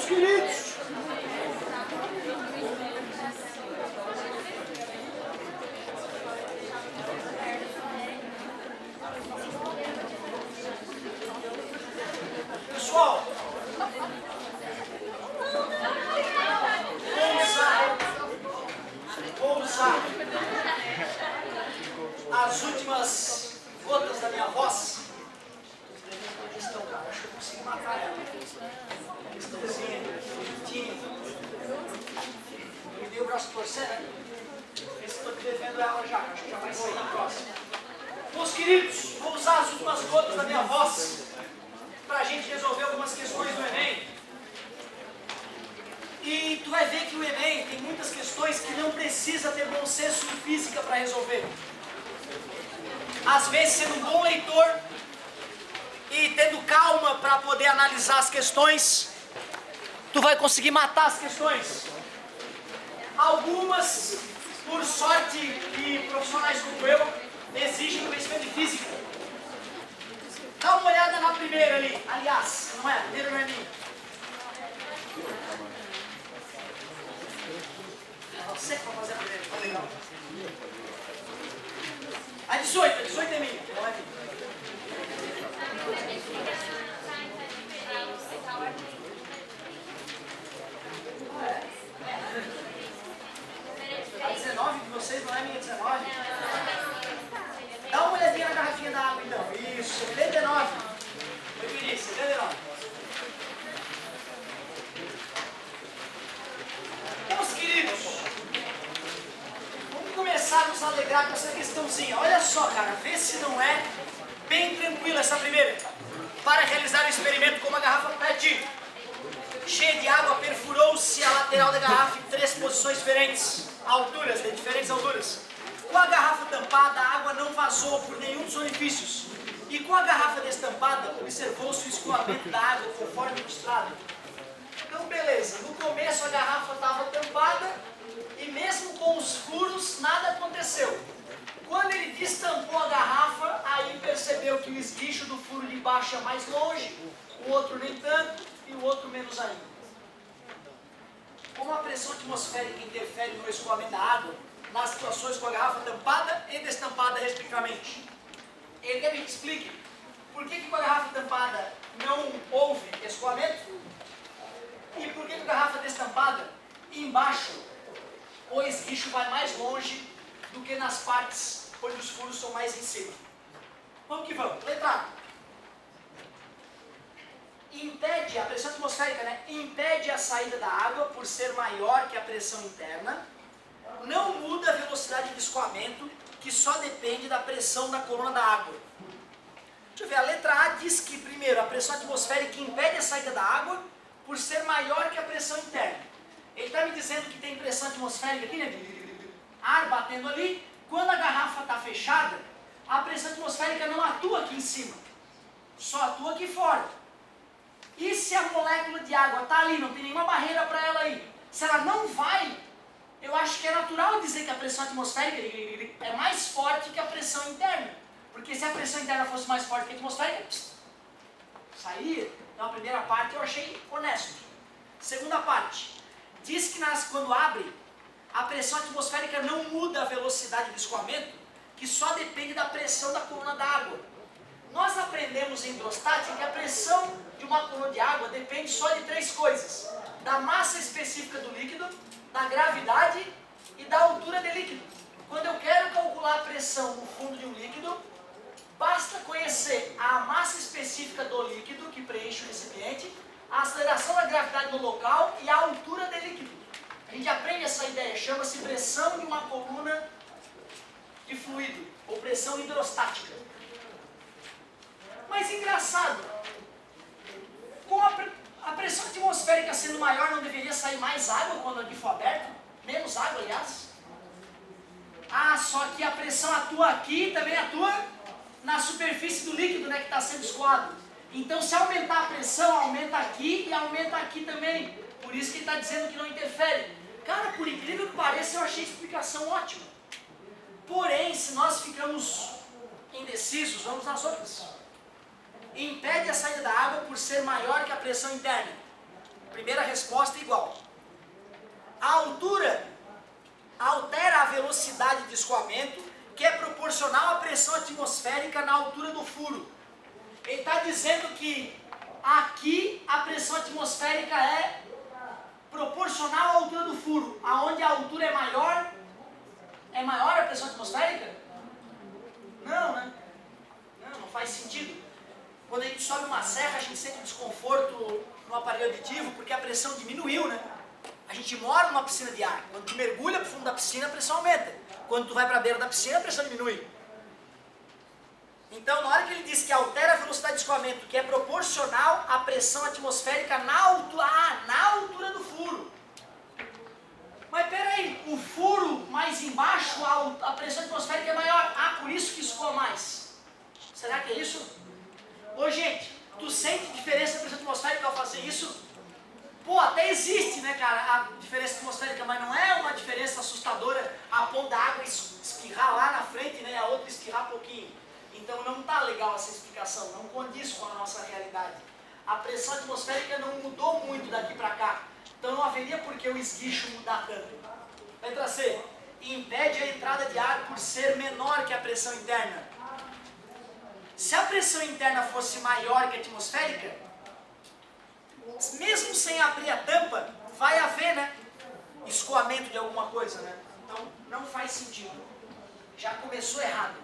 meus queridos. Pessoal, vou usar as últimas gotas da minha voz. Questão, cara, acho que eu consigo matar ela. Questãozinha, bonitinha. Me dei o braço torcendo, né? Esse estou devendo ela já, acho que já vai sair na próxima. Meus queridos, vou usar as últimas gotas da minha voz para a gente resolver algumas questões do Enem. E tu vai ver que o Enem tem muitas questões que não precisa ter bom senso em física para resolver. Às vezes, sendo um bom leitor e tendo calma para poder analisar as questões, tu vai conseguir matar as questões. Algumas, por sorte e profissionais como eu, exigem conhecimento de física. Dá uma olhada na primeira ali. Aliás, não é? A primeira não é minha. É você que vai fazer a primeira, tá legal. A 18 é minha, não é minha. A 19 de vocês não é minha 19? Dá uma olhadinha na garrafinha da água então. Isso, 79. Foi o início, 79. Meus queridos, vamos começar a nos alegrar com essa questãozinha. Olha só, cara, vê se não é bem tranquila essa primeira. Para realizar o experimento com uma garrafa PET cheia de água, perfurou-se a lateral da garrafa em 3 posições diferentes, alturas, de diferentes alturas. Com a garrafa tampada, a água não vazou por nenhum dos orifícios. E com a garrafa destampada, observou-se o escoamento da água conforme ilustrado. Então, beleza, no começo a garrafa estava tampada e mesmo com os furos, nada aconteceu. Quando ele destampou a garrafa, aí percebeu que o esguicho do furo de baixo é mais longe, o outro nem tanto e o outro menos ainda. Como a pressão atmosférica interfere no escoamento da água, nas situações com a garrafa tampada e destampada, respectivamente. Ele quer que explique por que com a garrafa tampada não houve escoamento e por que com a garrafa destampada, embaixo, o esguicho vai mais longe do que nas partes onde os furos são mais em cima. Vamos que vamos. Letra A. Impede, a pressão atmosférica, né? Impede a saída da água por ser maior que a pressão interna. Não muda a velocidade de escoamento, que só depende da pressão da coluna da água. Deixa eu ver, a letra A diz que, primeiro, a pressão atmosférica impede a saída da água por ser maior que a pressão interna. Ele está me dizendo que tem pressão atmosférica aqui, né? Ar batendo ali. Quando a garrafa está fechada, a pressão atmosférica não atua aqui em cima, só atua aqui fora. E se a molécula de água está ali, não tem nenhuma barreira para ela ir, se ela não vai, eu acho que é natural dizer que a pressão atmosférica é mais forte que a pressão interna. Porque se a pressão interna fosse mais forte que a atmosférica, sairia. Então a primeira parte eu achei honesto. Segunda parte, diz que quando abre, a pressão atmosférica não muda a velocidade do escoamento, que só depende da pressão da coluna d'água. Nós aprendemos em hidrostática que a pressão de uma coluna de água depende só de 3 coisas: da massa específica do líquido, da gravidade e da altura do líquido. Quando eu quero calcular a pressão no fundo de um líquido, basta conhecer a massa específica do líquido que preenche o recipiente, a aceleração da gravidade no local e a altura do líquido. A gente aprende essa ideia, chama-se pressão de uma coluna de fluido, ou pressão hidrostática. Mas engraçado, com a pressão atmosférica sendo maior, não deveria sair mais água quando aqui for aberto? Menos água, aliás? Ah, só que a pressão atua aqui e também atua na superfície do líquido, né, que está sendo escoado. Então, se aumentar a pressão, aumenta aqui e aumenta aqui também. Por isso que ele está dizendo que não interfere. Cara, por incrível que pareça, eu achei a explicação ótima. Porém, se nós ficamos indecisos, vamos nas outras. Impede a saída da água por ser maior que a pressão interna. Primeira resposta igual. A altura altera a velocidade de escoamento, que é proporcional à pressão atmosférica na altura do furo. Ele está dizendo que aqui a pressão atmosférica é proporcional à altura do furo. Aonde a altura é maior a pressão atmosférica? Não, né? Não faz sentido. Quando a gente sobe uma serra, a gente sente desconforto no aparelho auditivo, porque a pressão diminuiu, né? A gente mora numa piscina de ar. Quando tu mergulha para o fundo da piscina, a pressão aumenta. Quando tu vai para a beira da piscina, a pressão diminui. Então, na hora que ele diz que altera a velocidade de escoamento, que é proporcional à pressão atmosférica na altura do furo. Mas peraí, o furo mais embaixo, a pressão atmosférica é maior. Ah, por isso que escoa mais. Será que é isso? Ô gente, tu sente diferença na pressão atmosférica ao fazer isso? Pô, até existe, né, cara, a diferença atmosférica, mas não é uma diferença assustadora a ponto da água espirrar lá na frente, né, a outra espirrar pouquinho. Então não tá legal essa explicação, não condiz com a nossa realidade. A pressão atmosférica não mudou muito daqui para cá, então não haveria por que o esguicho mudar tanto. Letra C. Impede a entrada de ar por ser menor que a pressão interna. Se a pressão interna fosse maior que a atmosférica, mesmo sem abrir a tampa, vai haver, né, escoamento de alguma coisa, né? Então não faz sentido. Já começou errado.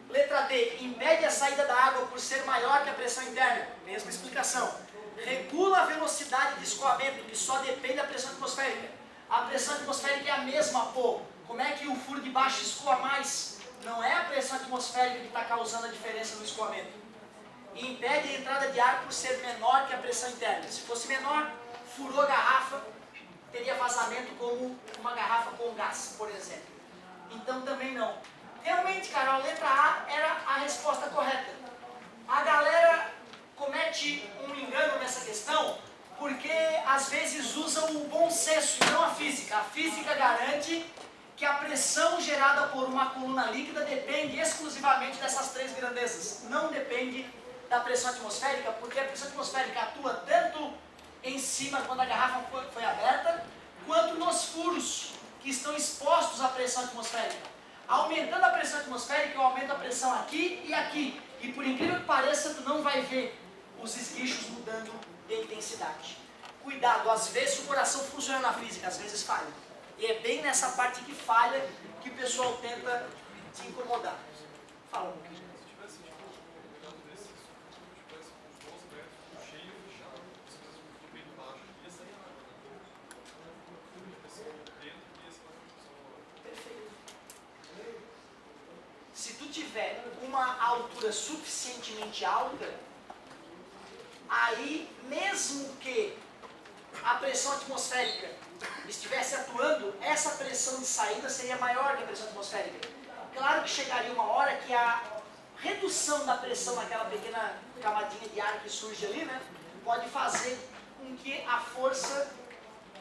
Letra D. Impede a saída da água por ser maior que a pressão interna. Mesma explicação. Regula a velocidade de escoamento, que só depende da pressão atmosférica. A pressão atmosférica é a mesma, pô. Como é que o furo de baixo escoa mais? Não é a pressão atmosférica que está causando a diferença no escoamento. E impede a entrada de ar por ser menor que a pressão interna. Se fosse menor, furou a garrafa, teria vazamento como uma garrafa com gás, por exemplo. Então também não. Realmente, cara, a letra A era a resposta correta. A galera comete um engano nessa questão porque às vezes usa o bom senso e não a física. A física garante que a pressão gerada por uma coluna líquida depende exclusivamente dessas três grandezas. Não depende da pressão atmosférica, porque a pressão atmosférica atua tanto em cima quando a garrafa foi aberta, quanto nos furos que estão expostos à pressão atmosférica. Aumentando a pressão atmosférica, eu aumento a pressão aqui e aqui. E por incrível que pareça, tu não vai ver os esguichos mudando de intensidade. Cuidado, às vezes o coração funciona na física, às vezes falha. E é bem nessa parte que falha que o pessoal tenta te incomodar. Fala um pouquinho. Se tu tiver uma altura suficientemente alta, aí mesmo que a pressão atmosférica estivesse atuando, essa pressão de saída seria maior que a pressão atmosférica. Claro que chegaria uma hora que a redução da pressão naquela pequena camadinha de ar que surge ali, né, pode fazer com que a força,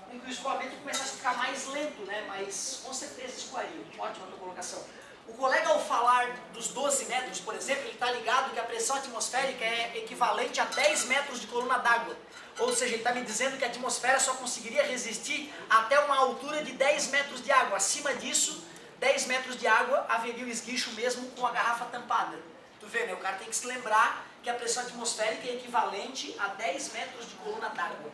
com que o escoamento começasse a ficar mais lento, né, mas com certeza escoaria. Ótima tua colocação. O colega, ao falar dos 12 metros, por exemplo, ele está ligado que a pressão atmosférica é equivalente a 10 metros de coluna d'água. Ou seja, ele está me dizendo que a atmosfera só conseguiria resistir até uma altura de 10 metros de água. Acima disso, 10 metros de água, haveria o esguicho mesmo com a garrafa tampada. Tu vê, né? O cara tem que se lembrar que a pressão atmosférica é equivalente a 10 metros de coluna d'água.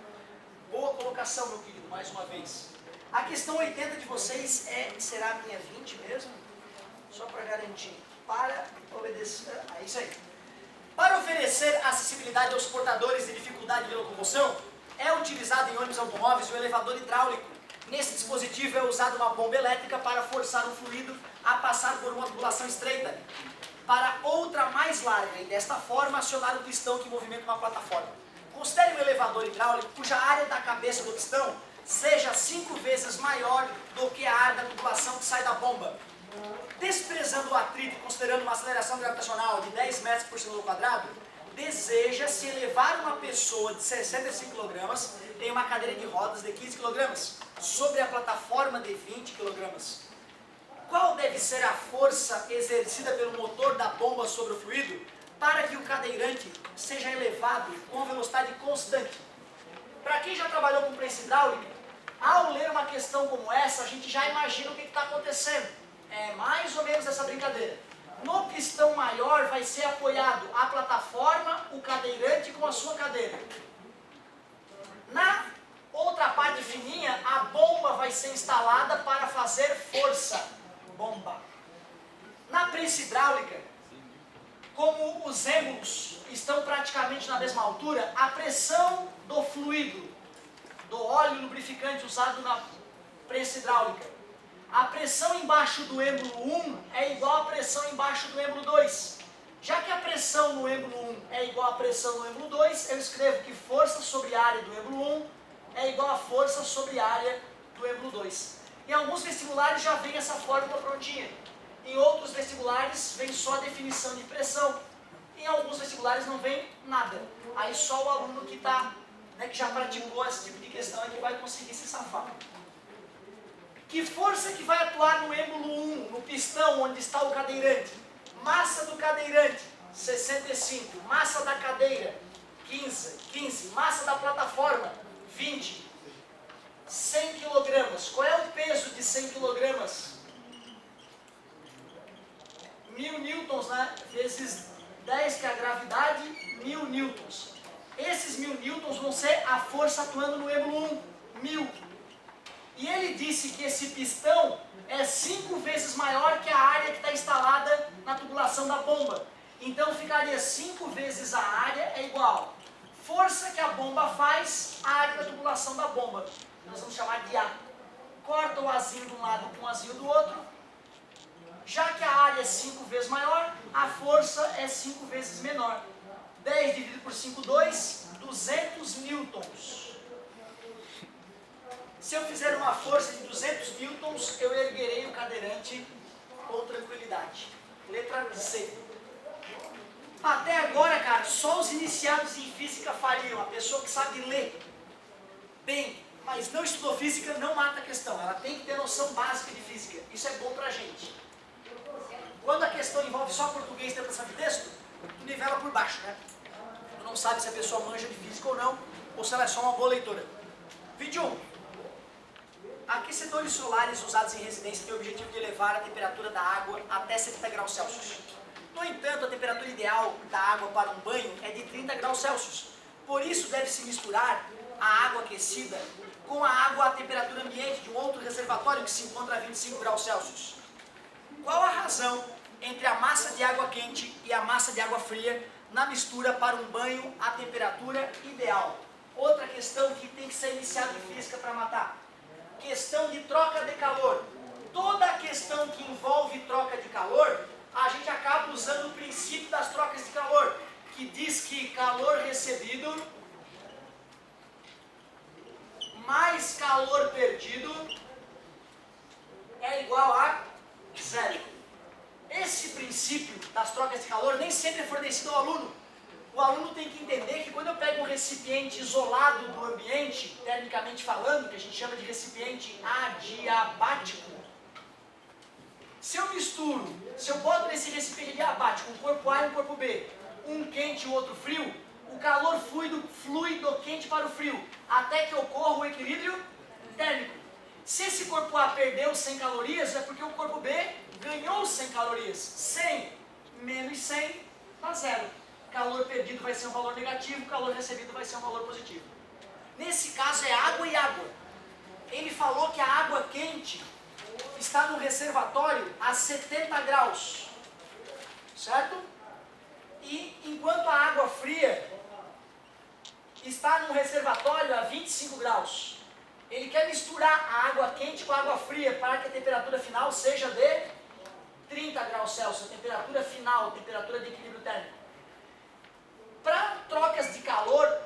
Boa colocação, meu querido, mais uma vez. A questão 80 de vocês será a minha 20 mesmo? Só para garantir. Para obedecer. É isso aí. Para oferecer acessibilidade aos portadores de dificuldade de locomoção, é utilizado em ônibus automóveis o elevador hidráulico. Nesse dispositivo é usada uma bomba elétrica para forçar o fluido a passar por uma tubulação estreita para outra mais larga e desta forma acionar o pistão que movimenta uma plataforma. Considere um elevador hidráulico cuja área da cabeça do pistão seja 5 vezes maior do que a área da tubulação que sai da bomba. Desprezando o atrito e considerando uma aceleração gravitacional de 10 metros por segundo quadrado, deseja-se elevar uma pessoa de 65 kg em uma cadeira de rodas de 15 kg sobre a plataforma de 20 kg. Qual deve ser a força exercida pelo motor da bomba sobre o fluido para que o cadeirante seja elevado com velocidade constante? Para quem já trabalhou com prensa hidráulica, ao ler uma questão como essa, a gente já imagina o que está acontecendo. É mais ou menos essa brincadeira. No pistão maior vai ser apoiado a plataforma, o cadeirante com a sua cadeira. Na outra parte fininha, a bomba vai ser instalada para fazer força. Bomba. Na prensa hidráulica, como os êmbolos estão praticamente na mesma altura, a pressão do fluido, do óleo lubrificante usado na prensa hidráulica, a pressão embaixo do êmbolo 1 é igual à pressão embaixo do êmbolo 2. Já que a pressão no êmbolo 1 é igual à pressão no êmbolo 2, eu escrevo que força sobre área do êmbolo 1 é igual a força sobre área do êmbolo 2. Em alguns vestibulares já vem essa fórmula prontinha. Em outros vestibulares vem só a definição de pressão. Em alguns vestibulares não vem nada. Aí só o aluno que já praticou esse tipo de questão é que vai conseguir se safar. Que força que vai atuar no êmbolo 1, no pistão onde está o cadeirante? Massa do cadeirante, 65. Massa da cadeira, 15. Massa da plataforma, 20. 100 kg. Qual é o peso de 100 kg? 1000 newtons, né? Vezes 10, que é a gravidade, 1000 newtons. Esses 1000 newtons vão ser a força atuando no êmbolo 1, 1000. E ele disse que esse pistão é 5 vezes maior que a área que está instalada na tubulação da bomba. Então ficaria 5 vezes a área é igual força que a bomba faz, a área da tubulação da bomba. Nós vamos chamar de A. Corta o Azinho de um lado com o Azinho do outro. Já que a área é 5 vezes maior, a força é 5 vezes menor. 10 dividido por 5, 2, 200 newtons. Se eu fizer uma força de 200 newtons, eu erguerei o cadeirante com tranquilidade. Letra C. Até agora, cara, só os iniciados em física fariam. A pessoa que sabe ler bem, mas não estudou física, não mata a questão. Ela tem que ter noção básica de física. Isso é bom pra gente. Quando a questão envolve só português e interpretação de texto, tu nivela por baixo, né? Tu não sabe se a pessoa manja de física ou não, ou se ela é só uma boa leitora. Vídeo 1. Aquecedores solares usados em residência têm o objetivo de elevar a temperatura da água até 70 graus Celsius. No entanto, a temperatura ideal da água para um banho é de 30 graus Celsius. Por isso, deve-se misturar a água aquecida com a água à temperatura ambiente de um outro reservatório que se encontra a 25 graus Celsius. Qual a razão entre a massa de água quente e a massa de água fria na mistura para um banho à temperatura ideal? Outra questão que tem que ser iniciada em física para matar. Questão de troca de calor. Toda questão que envolve troca de calor, a gente acaba usando o princípio das trocas de calor, que diz que calor recebido mais calor perdido é igual a zero. Esse princípio das trocas de calor nem sempre é fornecido ao aluno. O aluno tem que entender que quando eu pego um recipiente isolado do ambiente, termicamente falando, que a gente chama de recipiente adiabático, se eu boto nesse recipiente adiabático um corpo A e um corpo B, um quente e o outro frio, o calor flui do quente para o frio, até que ocorra o equilíbrio térmico. Se esse corpo A perdeu 100 calorias, é porque o corpo B ganhou 100 calorias. 100 menos 100 dá zero. Calor perdido vai ser um valor negativo, calor recebido vai ser um valor positivo. Nesse caso é água e água. Ele falou que a água quente está no reservatório a 70 graus, certo? E enquanto a água fria está no reservatório a 25 graus. Ele quer misturar a água quente com a água fria para que a temperatura final seja de 30 graus Celsius, a temperatura final, a temperatura de equilíbrio térmico. Para trocas de calor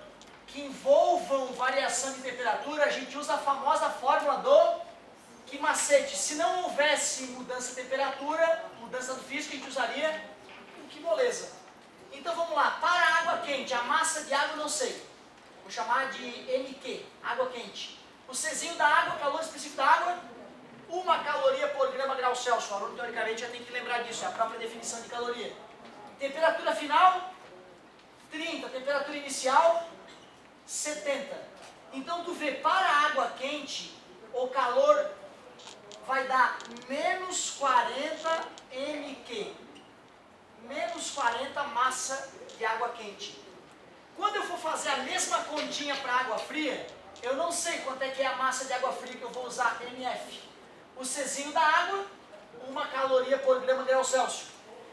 que envolvam variação de temperatura, a gente usa a famosa fórmula do que macete. Se não houvesse mudança de temperatura, mudança do físico, a gente usaria o que moleza. Então vamos lá, para a água quente, a massa de água não sei, vou chamar de MQ, água quente. O Czinho da água, calor específico da água, 1 caloria por grama grau Celsius. O aluno teoricamente já tem que lembrar disso, é a própria definição de caloria. Temperatura final, 30, temperatura inicial, 70. Então tu vê, para a água quente, o calor vai dar menos 40 mQ. Menos 40 massa de água quente. Quando eu for fazer a mesma continha para água fria, eu não sei quanto é que é a massa de água fria que eu vou usar, mF. O Czinho da água, 1 caloria por grama grau Celsius.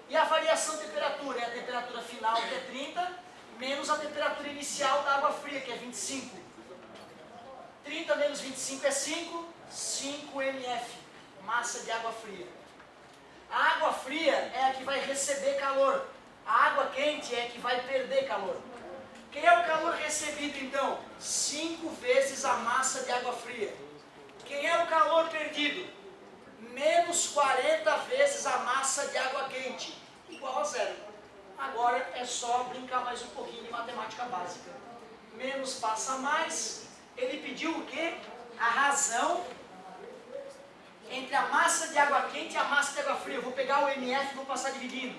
E a variação de temperatura é a temperatura final, que é 30, menos a temperatura inicial da água fria, que é 25. 30 menos 25 é 5 mF, massa de água fria. A água fria é a que vai receber calor. A água quente é a que vai perder calor. Quem é o calor recebido, então? 5 vezes a massa de água fria. Quem é o calor perdido? Menos 40 vezes a massa de água quente, igual a zero. Agora é só brincar mais um pouquinho de matemática básica. Menos passa mais. Ele pediu o quê? A razão entre a massa de água quente e a massa de água fria. Eu vou pegar o MF e vou passar dividindo.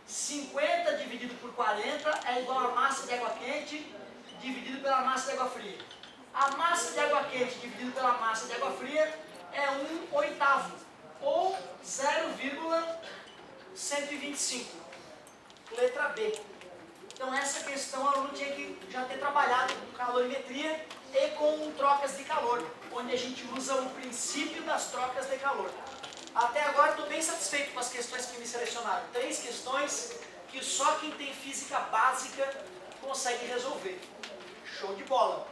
50 dividido por 40 é igual a massa de água quente dividido pela massa de água fria. A massa de água quente dividido pela massa de água fria é 1/8, ou 0,125. Letra B. Então essa questão o aluno tinha que já ter trabalhado com calorimetria e com trocas de calor, onde a gente usa o princípio das trocas de calor. Até agora estou bem satisfeito com as questões que me selecionaram. 3 questões que só quem tem física básica consegue resolver. Show de bola.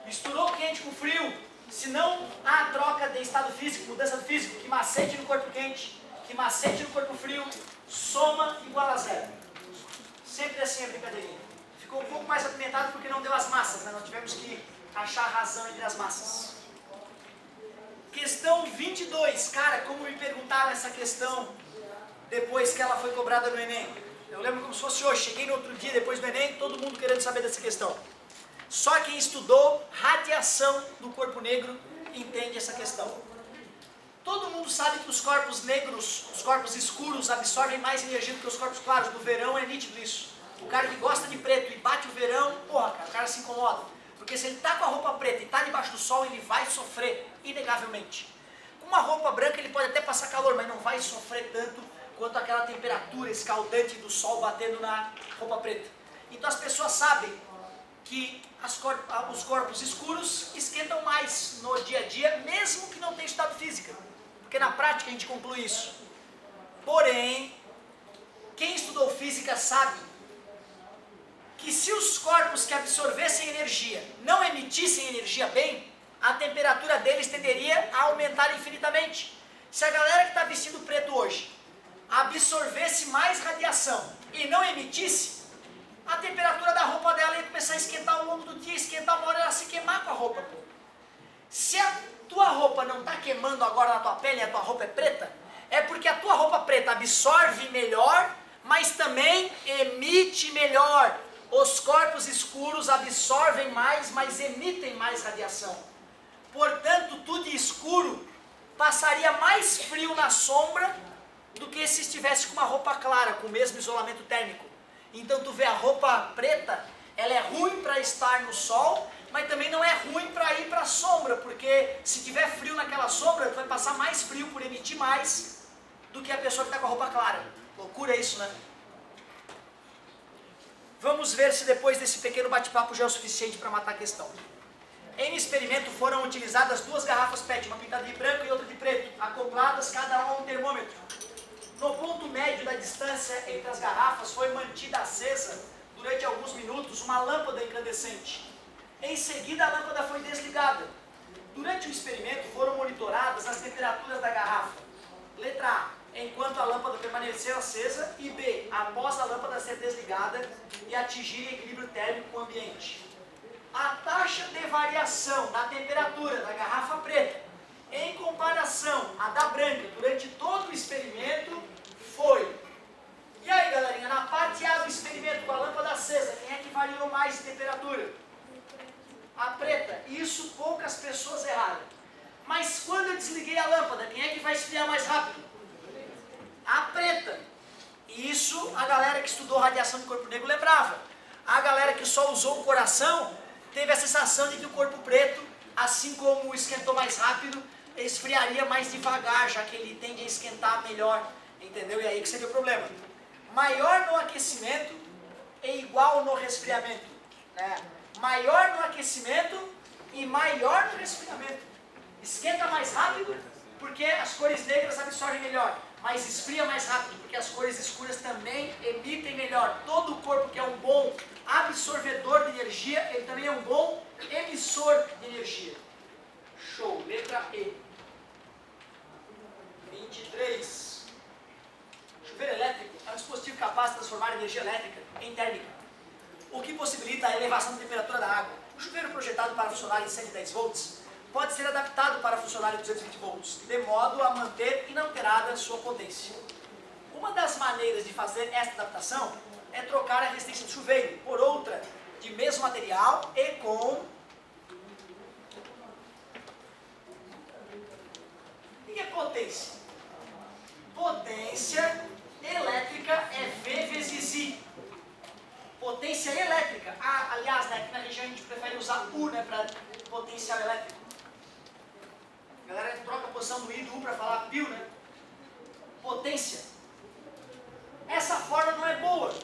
Misturou quente com frio. Se não há troca de estado físico, mudança do físico, que macete no corpo quente, que macete no corpo frio, soma igual a zero. Sempre assim a brincadeirinha. Ficou um pouco mais apimentado porque não deu as massas, né? Nós tivemos que achar a razão entre as massas. Questão 22. Cara, como me perguntaram essa questão depois que ela foi cobrada no Enem. Eu lembro como se fosse hoje. Cheguei no outro dia, depois do Enem, todo mundo querendo saber dessa questão. Só quem estudou radiação do corpo negro entende essa questão. Todo mundo sabe que os corpos negros, os corpos escuros, absorvem mais energia do que os corpos claros. No verão é nítido isso. O cara que gosta de preto e bate o verão, porra, cara, o cara se incomoda. Porque se ele tá com a roupa preta e tá debaixo do sol, ele vai sofrer, inegavelmente. Com uma roupa branca ele pode até passar calor, mas não vai sofrer tanto quanto aquela temperatura escaldante do sol batendo na roupa preta. Então as pessoas sabem que os corpos escuros esquentam mais no dia a dia, mesmo que não tenha estado física. Porque na prática a gente conclui isso. Porém, quem estudou física sabe que se os corpos que absorvessem energia não emitissem energia bem, a temperatura deles tenderia a aumentar infinitamente. Se a galera que está vestindo preto hoje absorvesse mais radiação e não emitisse, a temperatura da roupa dela ia começar a esquentar ao longo do dia, esquentar uma hora ela se queimar com a roupa. Se a tua roupa não está queimando agora na tua pele e a tua roupa é preta, é porque a tua roupa preta absorve melhor, mas também emite melhor. Os corpos escuros absorvem mais, mas emitem mais radiação. Portanto, tu de escuro passaria mais frio na sombra do que se estivesse com uma roupa clara, com o mesmo isolamento térmico. Então tu vê a roupa preta, ela é ruim para estar no sol, mas também não é ruim para ir para a sombra, porque se tiver frio naquela sombra, tu vai passar mais frio por emitir mais do que a pessoa que está com a roupa clara. Loucura isso, né? Vamos ver se depois desse pequeno bate-papo já é o suficiente para matar a questão. Em experimento foram utilizadas 2 garrafas PET, uma pintada de branco e outra de preto, acopladas cada uma a um termômetro. No ponto médio da distância entre as garrafas foi mantida acesa, durante alguns minutos, uma lâmpada incandescente. Em seguida, a lâmpada foi desligada. Durante o experimento foram monitoradas as temperaturas da garrafa. Letra A, enquanto a lâmpada permaneceu acesa, e B, após a lâmpada ser desligada e atingir equilíbrio térmico com o ambiente. A taxa de variação da temperatura da garrafa preta em comparação à da branca durante todo o experimento foi. E aí, galerinha, na parte A do experimento com a lâmpada acesa, quem é que variou mais de temperatura? A preta. Isso poucas pessoas erraram. Mas quando eu desliguei a lâmpada, quem é que vai esfriar mais rápido? A preta. E isso a galera que estudou radiação do corpo negro lembrava. A galera que só usou o coração teve a sensação de que o corpo preto, assim como esquentou mais rápido, esfriaria mais devagar, já que ele tende a esquentar melhor, entendeu? E aí que seria o problema. Maior no aquecimento é igual no resfriamento, né? Maior no aquecimento e maior no resfriamento. Esquenta mais rápido porque as cores negras absorvem melhor, mas esfria mais rápido porque as cores escuras também emitem melhor. Todo o corpo que é um bom absorvedor de energia, ele também é um bom emissor de energia. Show, letra E. 23. Chuveiro elétrico é um dispositivo capaz de transformar energia elétrica em térmica, o que possibilita a elevação da temperatura da água. O chuveiro projetado para funcionar em 110 volts pode ser adaptado para funcionar em 220 volts, de modo a manter inalterada sua potência. Uma das maneiras de fazer esta adaptação é trocar a resistência do chuveiro por outra de mesmo material e com... O que é potência? Potência elétrica é V vezes I. Potência elétrica. Aliás, né, aqui na região a gente prefere usar U, né, para potencial elétrico. A galera troca a posição do I e do U para falar pio, né? Potência. Essa forma não é boa.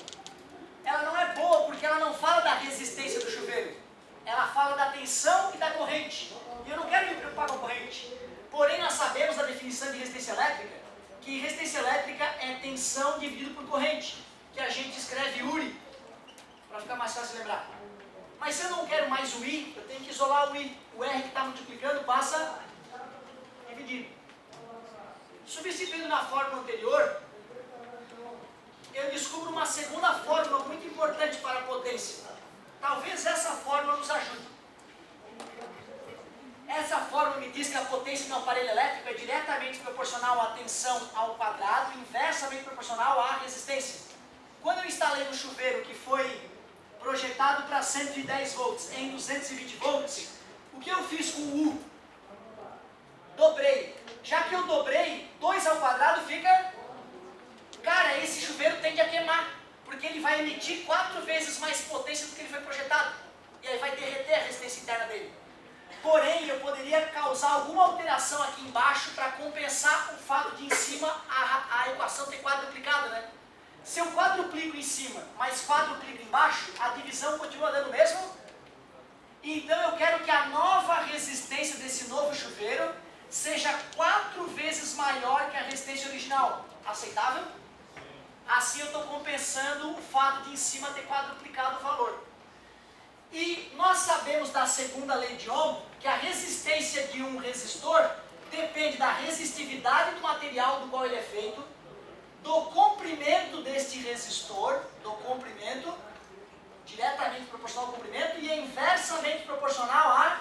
Ela não é boa porque ela não fala da resistência do chuveiro. Ela fala da tensão e da corrente. E eu não quero me preocupar com a corrente. Porém, nós sabemos da definição de resistência elétrica, que resistência elétrica é tensão dividido por corrente, que a gente escreve URI, para ficar mais fácil de lembrar. Mas se eu não quero mais o I, eu tenho que isolar o I. O R que está multiplicando passa dividido. Substituindo na fórmula anterior, eu descubro uma segunda fórmula muito importante para a potência. Talvez essa fórmula nos ajude. Essa fórmula me diz que a potência no aparelho elétrico é diretamente proporcional à tensão ao quadrado, inversamente proporcional à resistência. Quando eu instalei um chuveiro que foi projetado para 110 volts em 220 volts, o que eu fiz com o U? Dobrei. Já que eu dobrei, 2 ao quadrado fica... Cara, esse chuveiro tende a queimar, porque ele vai emitir 4 vezes mais potência do que ele foi projetado. E aí vai derreter a resistência interna dele. Porém, eu poderia causar alguma alteração aqui embaixo para compensar o fato de em cima a equação ter quadruplicado, né? Se eu quadruplico em cima, mas quadruplico embaixo, a divisão continua dando o mesmo. Então eu quero que a nova resistência desse novo chuveiro seja 4 vezes maior que a resistência original. Aceitável? Assim eu estou compensando o fato de em cima ter quadruplicado o valor. E nós sabemos da segunda lei de Ohm que a resistência de um resistor depende da resistividade do material do qual ele é feito, do comprimento deste resistor, do comprimento, diretamente proporcional ao comprimento, e é inversamente proporcional à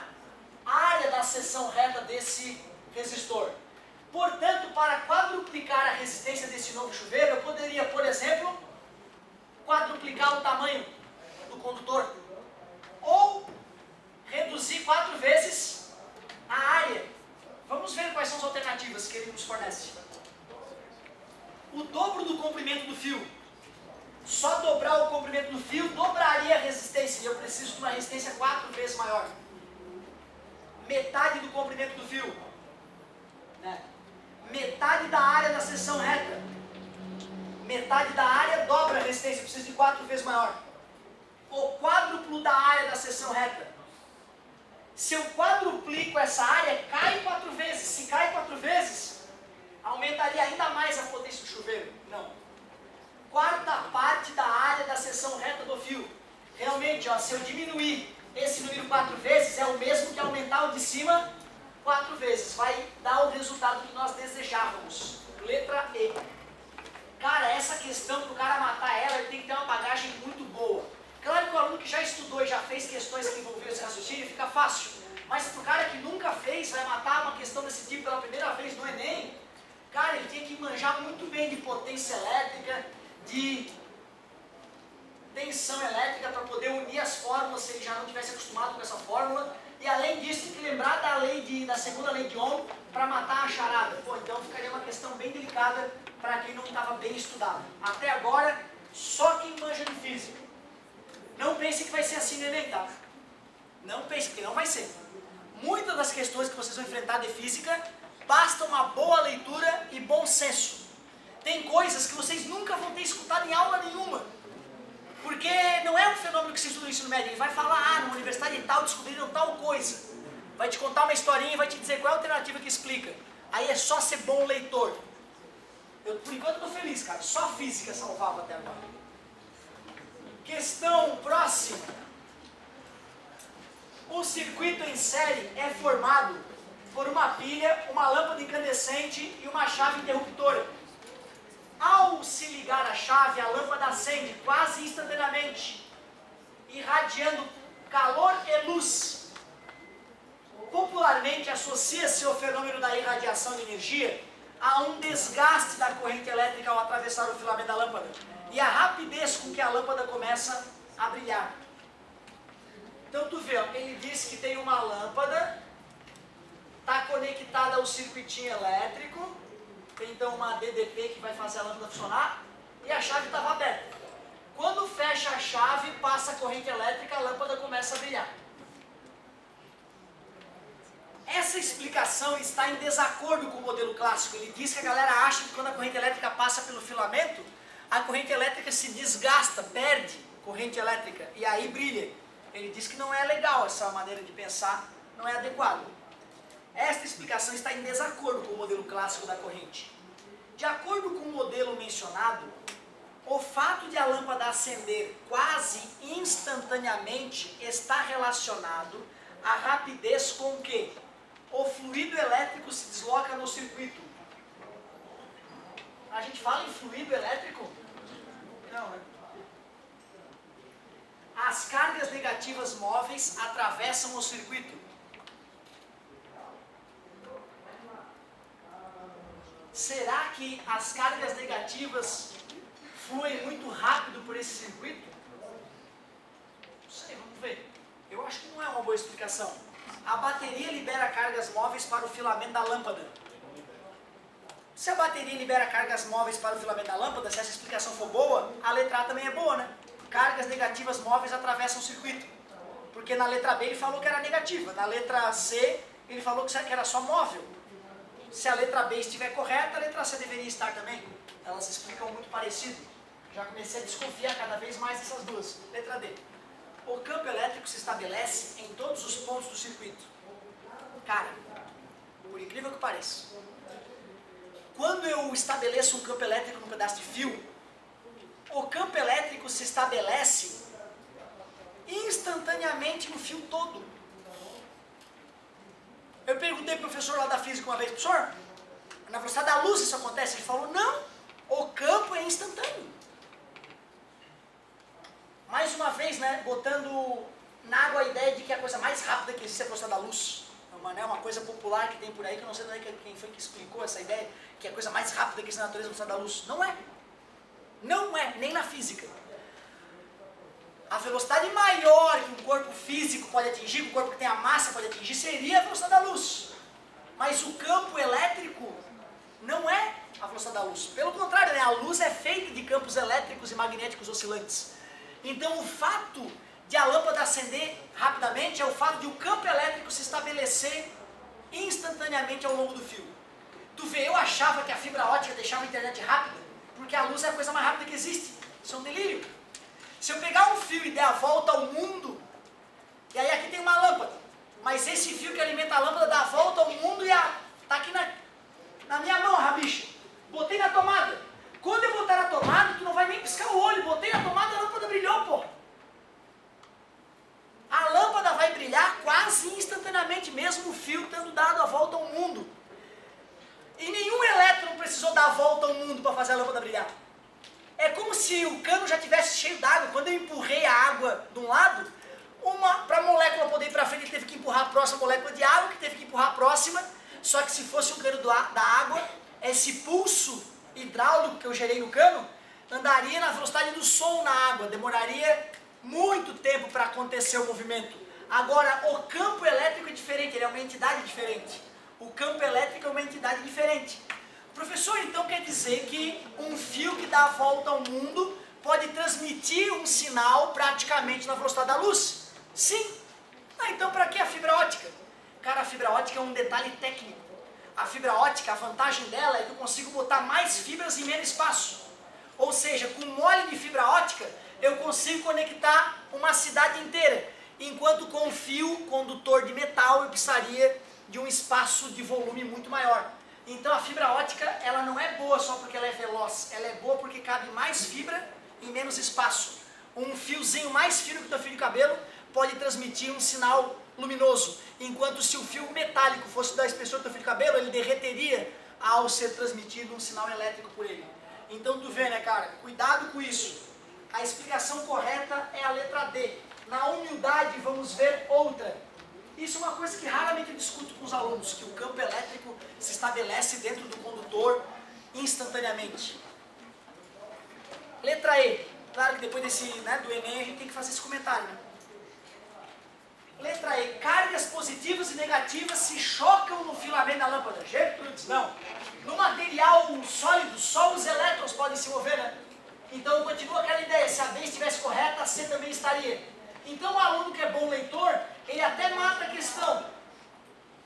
área da seção reta desse resistor. Portanto, para quadruplicar a resistência desse novo chuveiro, eu poderia, por exemplo, quadruplicar o tamanho do condutor, ou reduzir 4 vezes a área. Vamos ver quais são as alternativas que ele nos fornece. O dobro do comprimento do fio. Só dobrar o comprimento do fio dobraria a resistência, e eu preciso de uma resistência 4 vezes maior. Metade do comprimento do fio, né? Metade da área da seção reta. Metade da área dobra a resistência, eu preciso de 4 vezes maior. O quádruplo da área da seção reta. Se eu quadruplico essa área, cai 4 vezes. Se cai 4 vezes, aumentaria ainda mais a potência do chuveiro? Não. Quarta parte da área da seção reta do fio. Realmente, ó, se eu diminuir esse número 4 vezes, é o mesmo que aumentar o de cima 4 vezes. Vai dar o resultado que nós desejávamos. Letra E. Cara, essa questão, para o cara matar ela, ele tem que ter uma bagagem muito boa. Claro que o aluno que já estudou e já fez questões que envolveram esse raciocínio, fica fácil. Mas para o cara que nunca fez, vai matar uma questão desse tipo pela primeira vez no Enem, cara, ele tem que manjar muito bem de potência elétrica, de tensão elétrica, para poder unir as fórmulas, se ele já não tivesse acostumado com essa fórmula. E além disso, tem que lembrar da segunda lei de Ohm para matar a charada. Pô, então ficaria uma questão bem delicada para quem não estava bem estudado. Até agora, só quem manja de física. Não pense que vai ser assim no Enem, tá? paciência, porque não vai ser. Muitas das questões que vocês vão enfrentar de física, basta uma boa leitura e bom senso. Tem coisas que vocês nunca vão ter escutado em aula nenhuma. Porque não é um fenômeno que se estuda no ensino médio. Ele vai falar, numa universidade tal descobriram tal coisa. Vai te contar uma historinha e vai te dizer qual é a alternativa que explica. Aí é só ser bom leitor. Eu, por enquanto, estou feliz, cara. Só a física salvava até agora. Questão próxima. O circuito em série é formado por uma pilha, uma lâmpada incandescente e uma chave interruptora. Ao se ligar a chave, a lâmpada acende quase instantaneamente, irradiando calor e luz. Popularmente associa-se o fenômeno da irradiação de energia a um desgaste da corrente elétrica ao atravessar o filamento da lâmpada e a rapidez com que a lâmpada começa a brilhar. Então tu vê, ele diz que tem uma lâmpada, está conectada ao circuitinho elétrico, tem então uma DDP que vai fazer a lâmpada funcionar e a chave estava aberta. Quando fecha a chave, passa a corrente elétrica, a lâmpada começa a brilhar. Essa explicação está em desacordo com o modelo clássico. Ele diz que a galera acha que quando a corrente elétrica passa pelo filamento, a corrente elétrica se desgasta, perde corrente elétrica e aí brilha. Ele diz que não é legal essa maneira de pensar, não é adequado. Esta explicação está em desacordo com o modelo clássico da corrente. De acordo com o modelo mencionado, o fato de a lâmpada acender quase instantaneamente está relacionado à rapidez com que o fluido elétrico se desloca no circuito. A gente fala em fluido elétrico? Não, né? As cargas negativas móveis atravessam o circuito. Será que as cargas negativas fluem muito rápido por esse circuito? Não sei, vamos ver. Eu acho que não é uma boa explicação. A bateria libera cargas móveis para o filamento da lâmpada. Se a bateria libera cargas móveis para o filamento da lâmpada, se essa explicação for boa, a letra A também é boa, né? Cargas negativas móveis atravessam o circuito. Porque na letra B ele falou que era negativa, na letra C ele falou que era só móvel. Se a letra B estiver correta, a letra C deveria estar também. Elas explicam muito parecido. Já comecei a desconfiar cada vez mais dessas duas. Letra D. O campo elétrico se estabelece em todos os pontos do circuito. Cara, por incrível que pareça, quando eu estabeleço um campo elétrico num pedaço de fio, o campo elétrico se estabelece instantaneamente no fio todo. Eu perguntei para o professor lá da física uma vez, professor, na velocidade da luz isso acontece? Ele falou, não, o campo é instantâneo. Mais uma vez, né, botando na água a ideia de que a coisa mais rápida que existe é a velocidade da luz. Uma coisa popular que tem por aí, que eu não sei quem foi que explicou essa ideia, que é a coisa mais rápida que existe na natureza é a velocidade da luz. Não é. Não é, nem na física. A velocidade maior que um corpo físico pode atingir, que um corpo que tem a massa pode atingir, seria a velocidade da luz. Mas o campo elétrico não é a velocidade da luz. Pelo contrário, né? A luz é feita de campos elétricos e magnéticos oscilantes. Então o fato de a lâmpada acender rapidamente é o fato de o campo elétrico se estabelecer instantaneamente ao longo do fio. Tu vê, eu achava que a fibra ótica deixava a internet rápida, porque a luz é a coisa mais rápida que existe. Isso é um delírio. Se eu pegar um fio e der a volta ao mundo, e aí aqui tem uma lâmpada, mas esse fio que alimenta a lâmpada dá a volta ao mundo e tá aqui na minha mão, rabicha. Botei na tomada. Quando eu botar na tomada, tu não vai nem piscar o olho. Botei na tomada, a lâmpada brilhou, pô. A lâmpada vai brilhar quase instantaneamente, mesmo o fio tendo dado a volta ao mundo. E nenhum elétron precisou dar a volta ao mundo para fazer a lâmpada brilhar. É como se o cano já tivesse cheio d'água. Quando eu empurrei a água de um lado, para a molécula poder ir para frente, ele teve que empurrar a próxima molécula de água, que teve que empurrar a próxima. Só que se fosse um cano da água, esse pulso hidráulico que eu gerei no cano, andaria na velocidade do som na água. Demoraria muito tempo para acontecer o movimento. Agora, o campo elétrico é diferente, ele é uma entidade diferente. O campo elétrico é uma entidade diferente. Professor, então quer dizer que um fio que dá a volta ao mundo pode transmitir um sinal praticamente na velocidade da luz? Sim. Na Ah, então para que a fibra ótica? Cara, a fibra ótica é um detalhe técnico. A fibra ótica, a vantagem dela é que eu consigo botar mais fibras em menos espaço. Ou seja, com mole de fibra ótica, eu consigo conectar uma cidade inteira. Enquanto com um fio condutor de metal, eu precisaria de um espaço de volume muito maior. Então a fibra ótica, ela não é boa só porque ela é veloz. Ela é boa porque cabe mais fibra em menos espaço. Um fiozinho mais fino que o teu fio de cabelo pode transmitir um sinal luminoso. Enquanto se o fio metálico fosse da espessura do teu fio de cabelo, ele derreteria ao ser transmitido um sinal elétrico por ele. Então tu vê, né, cara? Cuidado com isso. A explicação correta é a letra D. Na humildade, vamos ver outra. Isso é uma coisa que raramente eu discuto com os alunos, que o campo elétrico se estabelece dentro do condutor instantaneamente. Letra E. Claro que depois desse, né, do Enem a gente tem que fazer esse comentário, né? Letra E. Cargas positivas e negativas se chocam no filamento da lâmpada. Gertrudes, não. No material sólido, só os elétrons podem se mover, né? Então continua aquela ideia, se a B estivesse correta, a C também estaria. Então o aluno que é bom leitor, ele até mata a questão,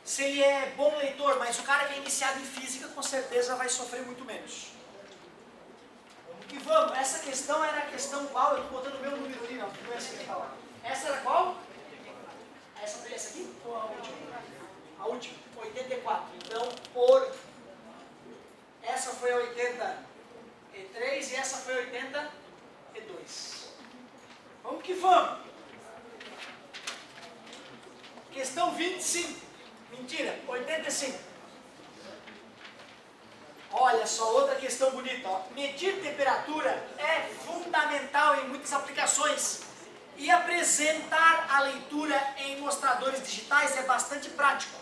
se ele é bom leitor, mas o cara que é iniciado em física com certeza vai sofrer muito menos. E vamos, essa questão era a questão qual? Eu estou botando o meu número ali, não é essa que falar. Essa era qual? Essa foi essa aqui? Ou a última? A última, 84. Então, essa foi a 83 e essa foi a 82. Vamos que vamos. Questão 25. Mentira, 85. Olha só, outra questão bonita. Ó. Medir temperatura é fundamental em muitas aplicações. E apresentar a leitura em mostradores digitais é bastante prático.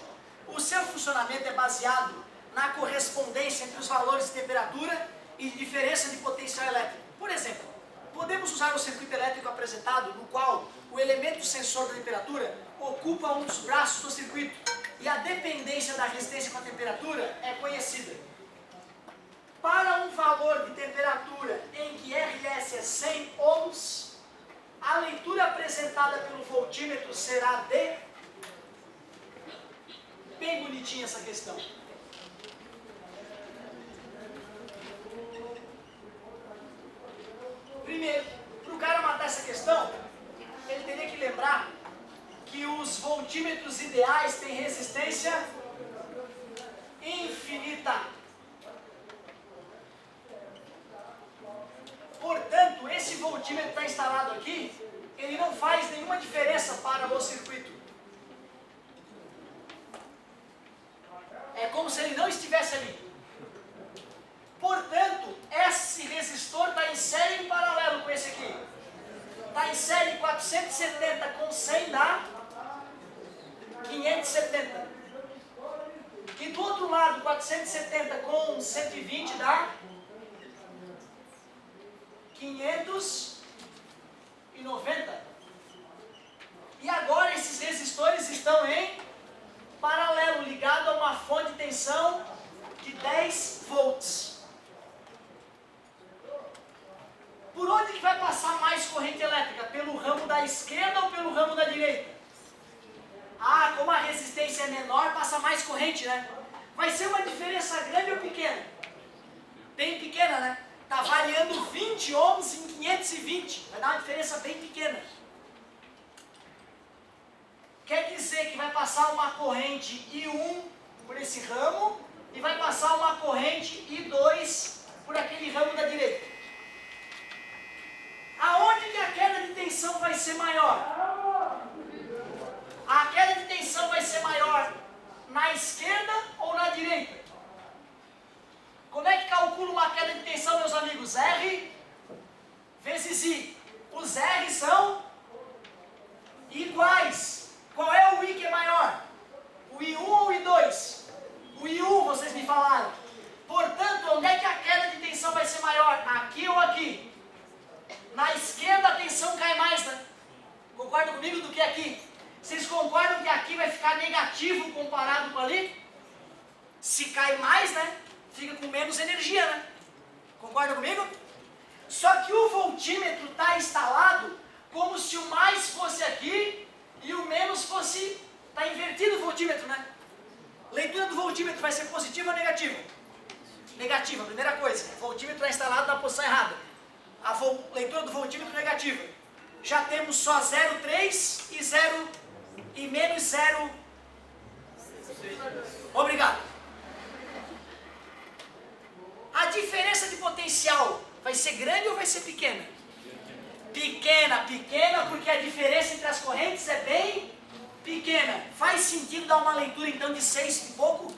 O seu funcionamento é baseado na correspondência entre os valores de temperatura e diferença de potencial elétrico. Por exemplo, podemos usar o circuito elétrico apresentado, no qual o elemento sensor da temperatura ocupa um dos braços do circuito e a dependência da resistência com a temperatura é conhecida. Para um valor de temperatura em que RS é 100 ohms, a leitura apresentada pelo voltímetro será de... Bem bonitinha essa questão. Primeiro, para o cara matar essa questão, ele teria que lembrar que os voltímetros ideais têm resistência infinita. Portanto, esse voltímetro que está instalado aqui, ele não faz nenhuma diferença para o circuito. É como se ele não estivesse ali. Portanto, esse resistor está em série em paralelo com esse aqui. Está em série 470 com 100 dá 570. E do outro lado, 470 com 120 dá 590. E agora esses resistores estão em paralelo, ligado a uma fonte de tensão de 10 volts. Por onde que vai passar mais corrente elétrica? Pelo ramo da esquerda ou pelo ramo da direita? Ah, como a resistência é menor, passa mais corrente, né? Vai ser uma diferença grande ou pequena? Bem pequena, né? Está variando 20 ohms em 520. Vai dar uma diferença bem pequena. Quer dizer que vai passar uma corrente I1 por esse ramo e vai passar uma corrente I2 por aquele ramo da direita. Aonde que a queda de tensão vai ser maior? A queda de tensão vai ser maior na esquerda ou na direita? Como é que calcula uma queda de tensão, meus amigos? R vezes I. Os R são iguais. Qual é o I que é maior? O I1 ou o I2? O I1, vocês me falaram. Portanto, onde é que a queda de tensão vai ser maior? Aqui ou aqui? Na esquerda a tensão cai mais, né? Concordam comigo do que aqui? Vocês concordam que aqui vai ficar negativo comparado com ali? Se cai mais, né? Fica com menos energia, né? Concordam comigo? Só que o voltímetro está instalado como se o mais fosse aqui e o menos fosse Está invertido o voltímetro, né? Leitura do voltímetro vai ser positiva ou negativa? Negativa, primeira coisa. O voltímetro é instalado na posição errada. A leitura do voltímetro negativa. Já temos só 0,3 e 0 e menos 0. Obrigado. A diferença de potencial vai ser grande ou vai ser pequena? Pequena, pequena, porque a diferença entre as correntes é bem pequena. Faz sentido dar uma leitura então de 6 e pouco?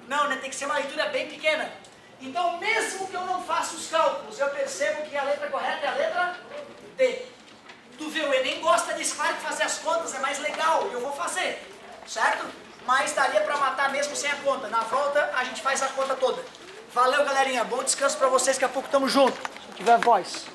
Não, né? Tem que ser uma leitura bem pequena. Então, mesmo que eu não faça os cálculos, eu percebo que a letra correta é a letra D. Tu vê, o Enem gosta disso, claro que fazer as contas é mais legal, eu vou fazer, certo? Mas daria para matar mesmo sem a conta. Na volta, a gente faz a conta toda. Valeu, galerinha. Bom descanso para vocês, daqui a pouco tamo junto. Se tiver voz.